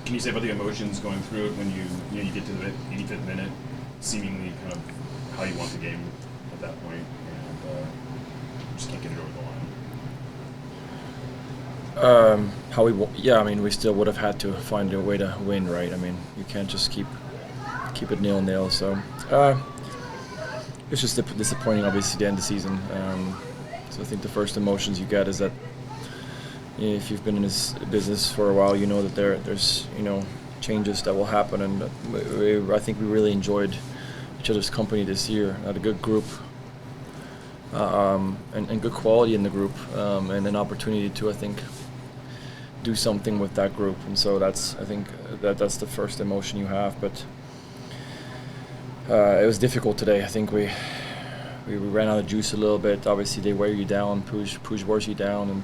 Can you say about the emotions going through it when you get to the 85th minute, seemingly kind of how you want the game at that point, and just can't get it over the line? We still would have had to find a way to win, right? I mean, you can't just keep it 0-0. So it's just disappointing, obviously, the end of the season. So I think the first emotions you get is that if you've been in this business for a while, you know that there's changes that will happen, and I think we really enjoyed each other's company this year. Had a good group, and good quality in the group, and an opportunity to, I think, do something with that group. And so that's the first emotion you have. But it was difficult today. I think we ran out of juice a little bit. Obviously, they wear you down, push wears you down,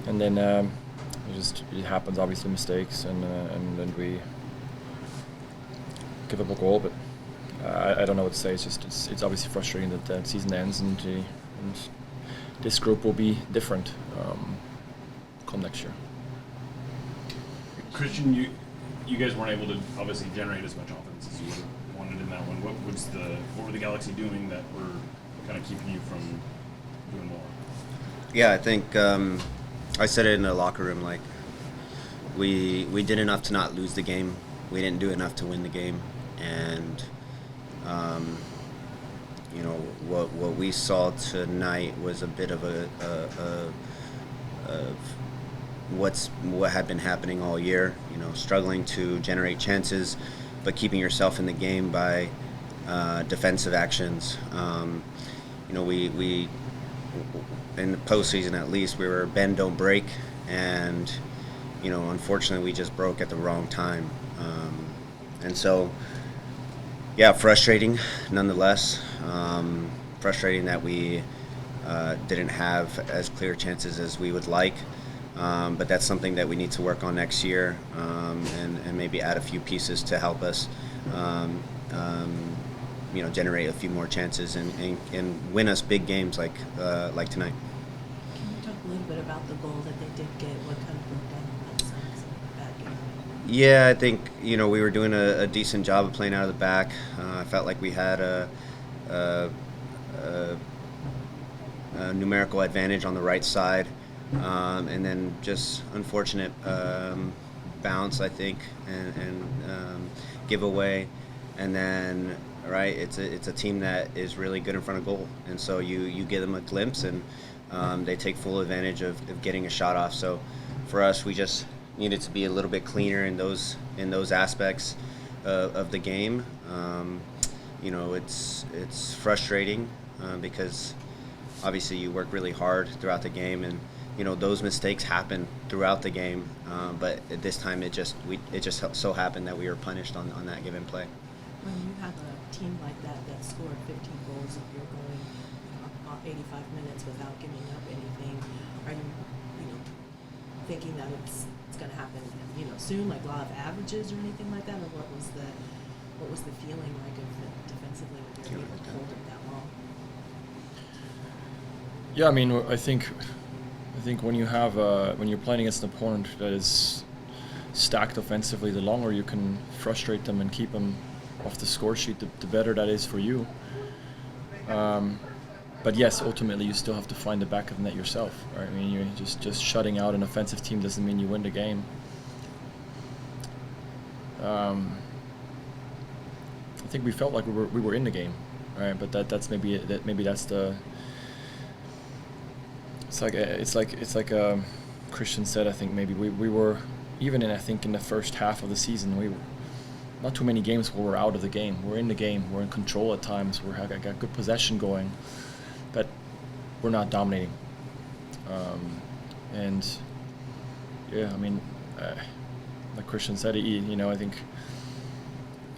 and then it happens. Obviously, mistakes, and then we give up a goal. But I don't know what to say. It's obviously frustrating that the season ends, and this group will be different come next year. Cristian, you guys weren't able to obviously generate as much offense as you would have wanted in that one. What were the Galaxy doing that were kind of keeping you from doing more? Yeah, I think I said it in the locker room. Like we did enough to not lose the game. We didn't do enough to win the game, and what we saw tonight was a bit of what had been happening all year. Struggling to generate chances, but keeping yourself in the game by defensive actions. We in the postseason, at least, we were bend don't break, and unfortunately we just broke at the wrong time, and so frustrating nonetheless. Frustrating that we didn't have as clear chances as we would like, but that's something that we need to work on next year, and maybe add a few pieces to help us generate a few more chances and win us big games like tonight. Can you talk a little bit about the goal that they did get? What kind of broke down on that side of that game? Yeah, I think we were doing a decent job of playing out of the back. I felt like we had a numerical advantage on the right side, and then just unfortunate bounce, I think, and giveaway, and then it's a team that is really good in front of goal, and so you give them a glimpse, and they take full advantage of getting a shot off. So for us, we just needed to be a little bit cleaner in those aspects of the game. It's frustrating because obviously you work really hard throughout the game, and those mistakes happen throughout the game. But at this time, it just so happened that we were punished on that given play. When you have a team like that scored 15 goals, if you're going 85 minutes without giving up anything, are you thinking that it's going to happen soon, like law of averages or anything like that, or what was the feeling like of it defensively when you're able to hold it that long? Yeah, I mean, I think when you're playing against an opponent that is stacked offensively, the longer you can frustrate them and keep them off the score sheet, the better that is for you. But yes, ultimately you still have to find the back of the net yourself, right? I mean, you're just shutting out an offensive team doesn't mean you win the game. I think we felt like we were in the game, right? But that's maybe the. It's like Cristian said. I think maybe we were even in the first half of the season, we were not too many games where we're out of the game. We're in the game. We're in control at times. Got good possession going, but we're not dominating. And yeah, I mean, like Cristian said, I think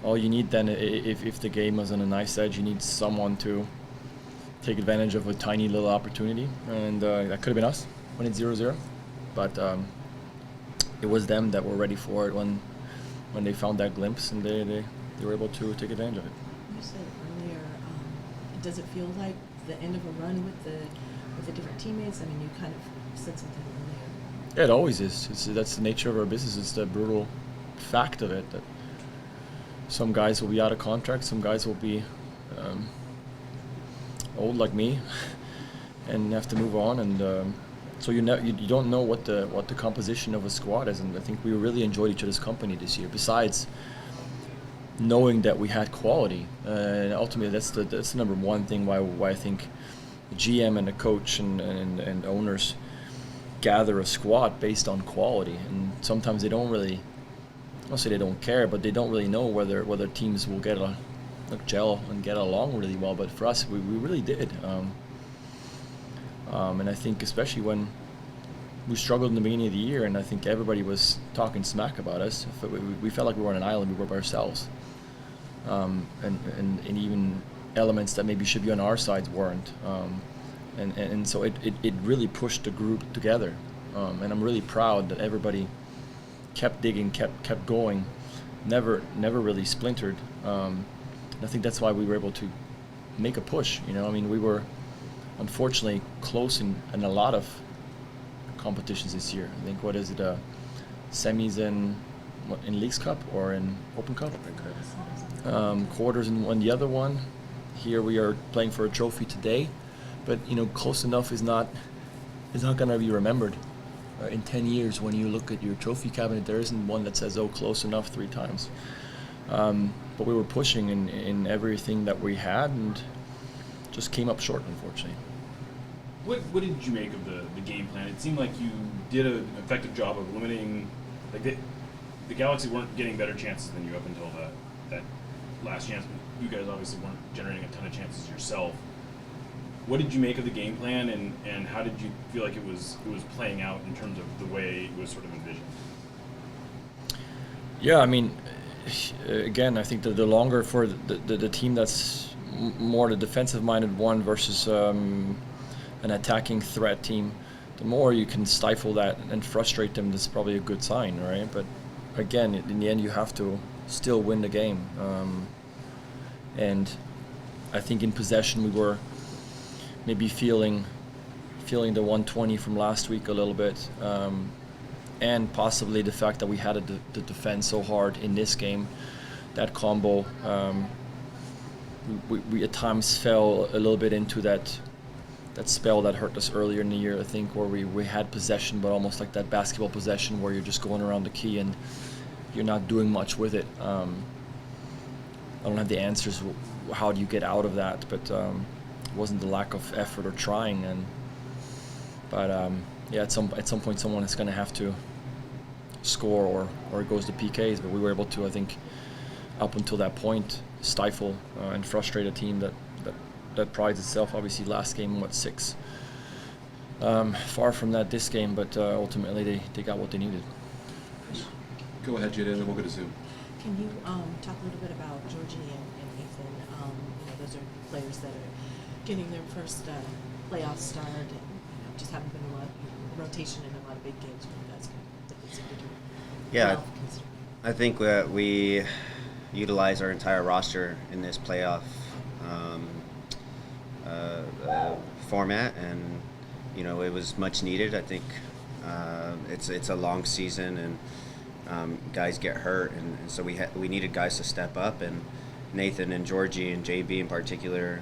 all you need then, if the game is on a nice edge, you need someone to take advantage of a tiny little opportunity, and that could have been us when it's 0-0. But it was them that were ready for it when they found that glimpse, and they were able to take advantage of it. You said earlier, does it feel like the end of a run with the different teammates? I mean, you kind of said something earlier. Yeah, it always is. That's the nature of our business. It's the brutal fact of it that some guys will be out of contract, some guys will be old like me, and have to move on. And so you don't know what the composition of a squad is. And I think we really enjoyed each other's company this year. Besides knowing that we had quality, and ultimately that's the number one thing why I think the GM and the coach and owners gather a squad based on quality. And sometimes they don't really, I don't say they don't care, but they don't really know whether teams will gel and get along really well. But for us, we really did. And I think especially when we struggled in the beginning of the year, and I think everybody was talking smack about us, we felt like we were on an island, we were by ourselves. And even elements that maybe should be on our sides weren't. And so it really pushed the group together. And I'm really proud that everybody kept digging, kept going, never really splintered. And I think that's why we were able to make a push. I mean, we were unfortunately close in a lot of competitions this year. I think, what is it, semis in Leagues Cup or in Open Cup? Quarters in the other one. Here we are playing for a trophy today, but close enough is not going to be remembered in 10 years. When you look at your trophy cabinet, there isn't one that says, "Oh, close enough" 3 times. But we were pushing in everything that we had, and just came up short, unfortunately. What did you make of the game plan? It seemed like you did an effective job of limiting, like the Galaxy weren't getting better chances than you up until that last chance. You guys obviously weren't generating a ton of chances yourself. What did you make of the game plan, and how did you feel like it was playing out in terms of the way it was sort of envisioned? Yeah, I mean, again, I think that the longer for the team that's more the defensive-minded one versus an attacking threat team, the more you can stifle that and frustrate them, that's probably a good sign, right? But again, in the end, you have to still win the game. And I think in possession, we were maybe feeling the 120 from last week a little bit, and possibly the fact that we had to defend so hard in this game. That combo, we at times fell a little bit into that spell that hurt us earlier in the year, I think, where we had possession, but almost like that basketball possession where you're just going around the key and you're not doing much with it. I don't have the answers. How do you get out of that? But it wasn't the lack of effort or trying. But at some point, someone is going to have to score, or it goes to PKs. But we were able to, I think, up until that point, stifle and frustrate a team that prides itself. Obviously, last game, 6. Far from that this game, but ultimately they got what they needed. Go ahead, Jada, and then we'll go to Zoom. Can you talk a little bit about Georgie and Nathan? Those are players that are getting their first playoff start, and just haven't been a lot rotation in a lot of big games for you guys. That seem to do Yeah, well. I think that we utilize our entire roster in this playoff format, and it was much needed. I think it's a long season, and guys get hurt, and so we needed guys to step up, and Nathan and Georgie and JB in particular,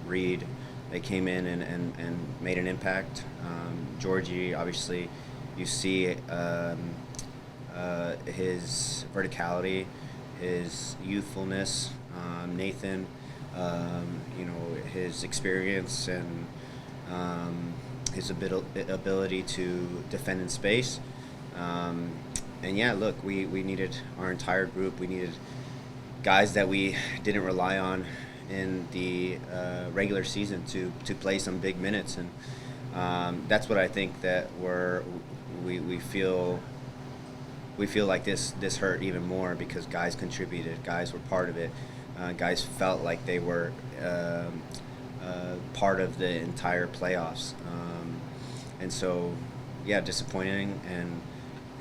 Reed, they came in and made an impact. Georgie, obviously, you see his verticality, his youthfulness. Nathan, his experience and his ability to defend in space. And yeah, look, we needed our entire group. We needed guys that we didn't rely on in the regular season to play some big minutes, and that's what I think that we feel like this hurt even more, because guys contributed, guys were part of it, guys felt like they were part of the entire playoffs, and so yeah, disappointing,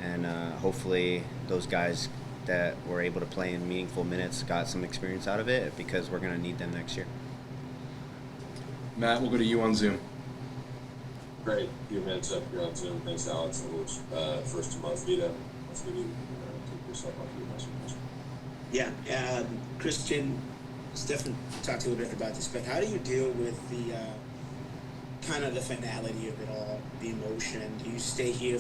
and hopefully those guys that were able to play in meaningful minutes got some experience out of it, because we're going to need them next year. Matt, we'll go to you on Zoom. Great. Few minutes up here on Zoom. Thanks, Alex. And we'll first to Vida. Let's give you take yourself off your question. Yeah, Christian, Stefan talked a little bit about this, but how do you deal with the kind of the finality of it all, the emotion? Do you stay here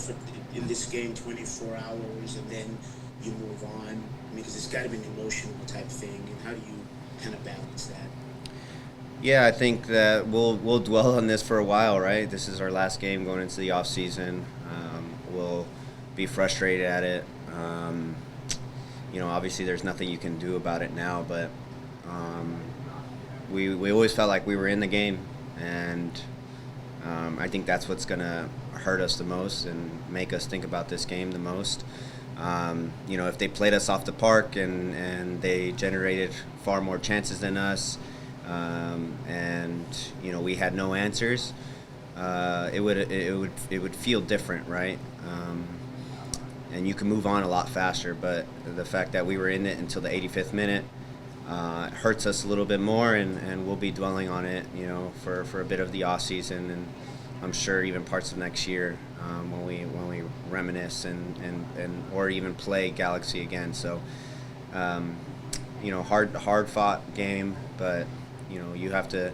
in this game 24 hours and then you move on? I mean, because it's got to be an emotional type thing, and how do you kind of balance that? Yeah, I think that we'll dwell on this for a while, right? This is our last game going into the off season. We'll be frustrated at it. Obviously there's nothing you can do about it now, but we always felt like we were in the game, and I think that's what's gonna hurt us the most and make us think about this game the most. If they played us off the park and they generated far more chances than us, and we had no answers, it would feel different, right? And you can move on a lot faster. But the fact that we were in it until the 85th minute hurts us a little bit more, and we'll be dwelling on it, for a bit of the off season, and I'm sure even parts of next year when we reminisce and or even play Galaxy again. So hard fought game, but you have to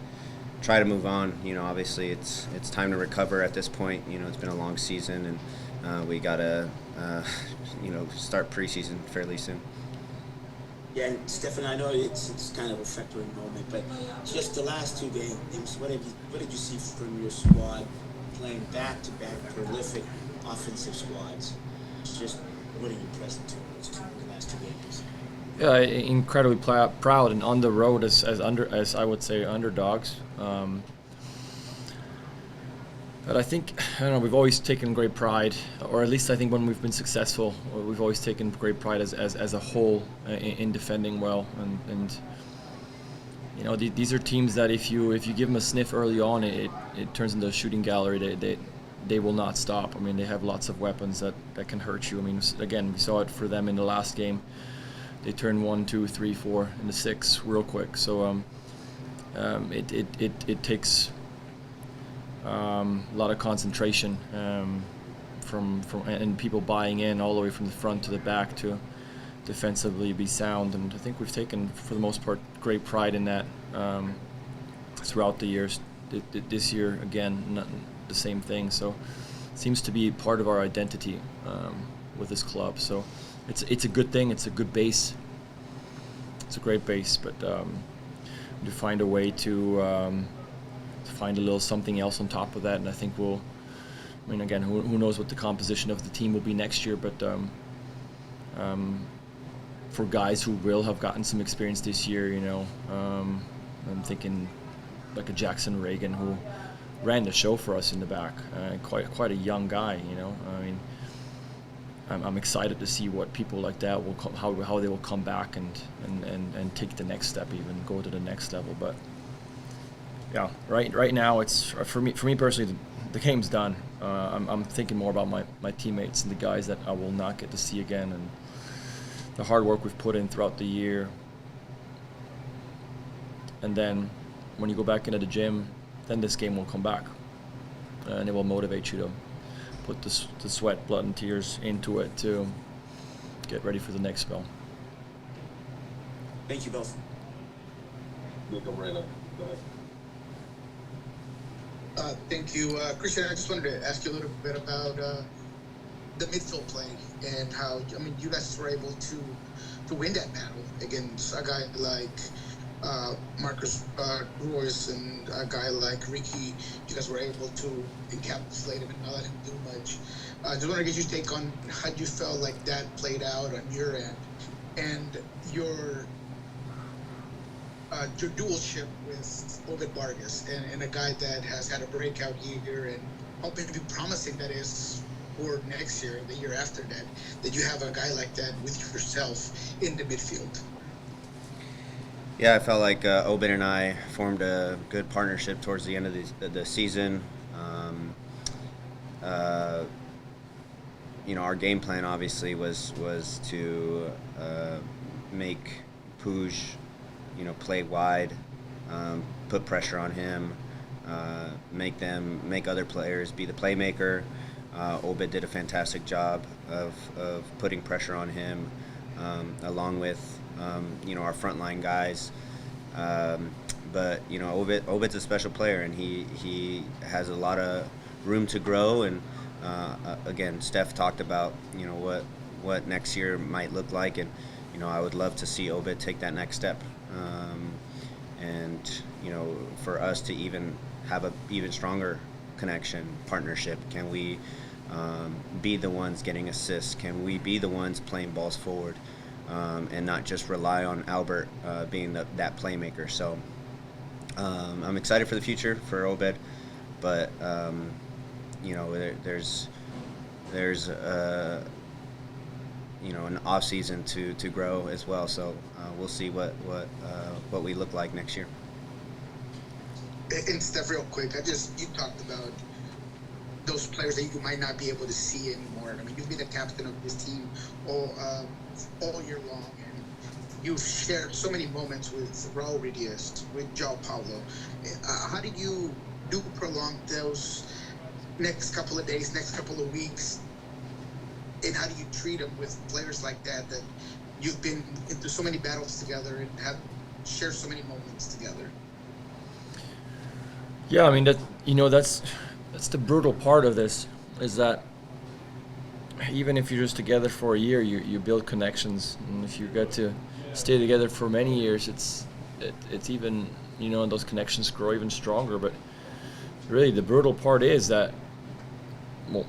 try to move on. Obviously it's time to recover at this point. It's been a long season, and we gotta start preseason fairly soon. Yeah, and Stefan, I know it's kind of a factoring moment, but just the last two games, what did you see from your squad playing back-to-back prolific offensive squads? Just what are you impressed to the last two games? Yeah, incredibly proud, and on the road as I would say underdogs. But I think, we've always taken great pride, or at least I think when we've been successful, we've always taken great pride as a whole in defending well. And these are teams that if you give them a sniff early on, it turns into a shooting gallery. They will not stop. I mean, they have lots of weapons that can hurt you. I mean, again, we saw it for them in the last game. They turned 1, 2, 3, 4 into 6 real quick. So it takes a lot of concentration from and people buying in all the way from the front to the back to defensively be sound. And I think we've taken, for the most part, great pride in that throughout the years. This year, again, the same thing. So it seems to be part of our identity with this club. So it's a good thing. It's a good base. It's a great base, but to find a way to find a little something else on top of that, and I think again, who knows what the composition of the team will be next year, but for guys who will have gotten some experience this year, I'm thinking like a Jackson Reagan, who ran the show for us in the back, quite a young guy, I mean, I'm excited to see what people like that will how they will come back and take the next step, even go to the next level. But yeah, right now it's for me personally, the game's done. I'm thinking more about my teammates and the guys that I will not get to see again, and the hard work we've put in throughout the year. And then when you go back into the gym, then this game will come back, and it will motivate you to put the sweat, blood, and tears into it to get ready for the next spell. Thank you both. Nico Moreno, go ahead. Thank you. Christian, I just wanted to ask you a little bit about the midfield play and how, you guys were able to win that battle against a guy like Marcus Royce and a guy like Ricky. You guys were able to encapsulate him and not let him do much. Just want to get your take on how you felt like that played out on your end, and your dualship with Obed Vargas and a guy that has had a breakout year and hoping to be promising, that is, for next year, the year after that you have a guy like that with yourself in the midfield. Yeah, I felt like Obed and I formed a good partnership towards the end of the season. Our game plan obviously was to make Puig, play wide, put pressure on him, make other players be the playmaker. Obed did a fantastic job of putting pressure on him, along with our frontline guys. But Obed's a special player, and he has a lot of room to grow. And again, Steph talked about what next year might look like, and I would love to see Obed take that next step, and for us to even have a even stronger connection, partnership. Can we be the ones getting assists? Can we be the ones playing balls forward, and not just rely on Albert being that playmaker? So I'm excited for the future for Obed, but there's an off season to grow as well. So we'll see what we look like next year. And Steph, real quick, you talked about those players that you might not be able to see anymore. I mean, you've been the captain of this team all year long, and you've shared so many moments with Raul Ruidiaz, with João Paulo. How did you prolong those next couple of days, next couple of weeks, and how do you treat them with players like that you've been into so many battles together and have shared so many moments together? Yeah, I mean that's the brutal part of this, is that even if you're just together for a year, you build connections, and if you get to stay together for many years, it's even those connections grow even stronger. But really, the brutal part is that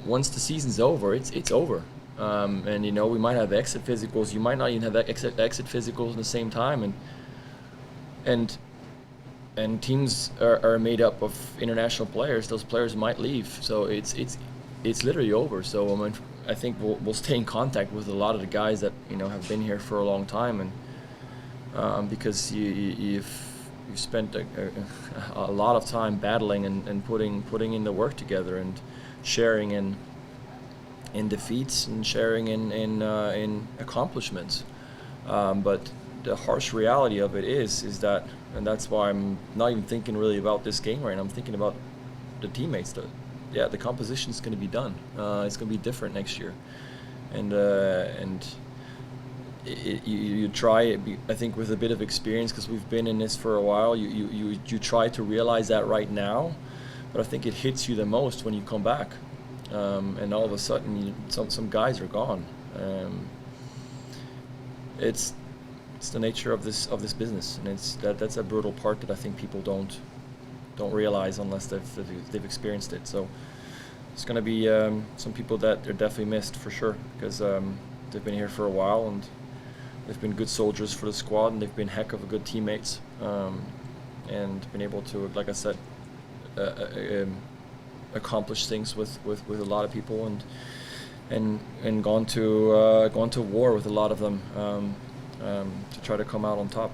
once the season's over, it's over, and we might have exit physicals. You might not even have exit physicals at the same time, and teams are made up of international players. Those players might leave, so it's literally over. So I think we'll stay in contact with a lot of the guys that have been here for a long time, and because you've spent a lot of time battling and putting in the work together, and sharing in defeats and sharing in accomplishments. But the harsh reality of it is that, and that's why I'm not even thinking really about this game right now. I'm thinking about the teammates. The composition's going to be done. It's going to be different next year, and you try. I think with a bit of experience, because we've been in this for a while, you try to realize that right now, but I think it hits you the most when you come back, and all of a sudden some guys are gone. It's the nature of this business, and that's a brutal part that I think people don't realize unless they've experienced it. So it's going to be some people that are definitely missed for sure, because they've been here for a while, and they've been good soldiers for the squad, and they've been heck of a good teammates, and been able to, like I said, accomplish things with a lot of people, and gone to war with a lot of them, to try to come out on top.